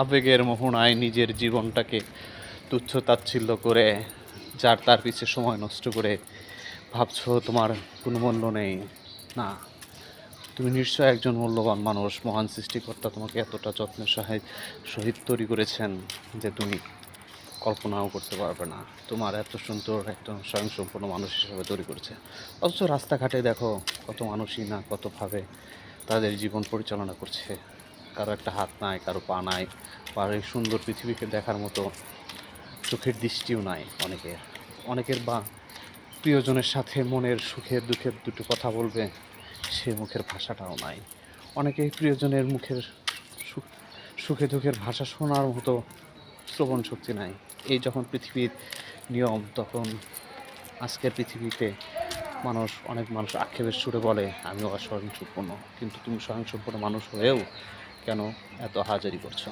আবেগের মোহনায় নিজের জীবনটাকে তুচ্ছ তাচ্ছিল্য করে যার তার পিছে সময় নষ্ট করে ভাবছো তোমার কোনো মূল্য নেই। না, তুমি নিশ্চয় একজন মূল্যবান মানুষ। মহান সৃষ্টিকর্তা তোমাকে এতটা যত্নের সহিত তৈরি করেছেন যে তুমি কল্পনাও করতে পারবে না। তোমার এত সুন্দর একজন স্বয়ংসম্পূর্ণ মানুষ হিসেবে তৈরি করেছে। অথচ রাস্তাঘাটে দেখো কত মানুষই না কতভাবে তাদের জীবন পরিচালনা করছে। কারো একটা হাত নাই, কারো পা নাই, আর এই সুন্দর পৃথিবীকে দেখার মতো চোখের দৃষ্টিও নাই অনেকের। অনেকের বা প্রিয়জনের সাথে মনের সুখের দুঃখের দুটো কথা বলবে, সে মুখের ভাষাটাও নাই। অনেকে প্রিয়জনের মুখের সুখে দুঃখের ভাষা শোনার মতো শ্রবণ শক্তি নাই। এই যখন পৃথিবীর নিয়ম, তখন আজকের পৃথিবীতে অনেক মানুষ আক্ষেপের সুরে বলে আমিও অস্বয়ংসম্পূর্ণ। কিন্তু তুমি স্বয়ংসম্পূর্ণ মানুষ হয়েও কেন এত হাজারি করছো?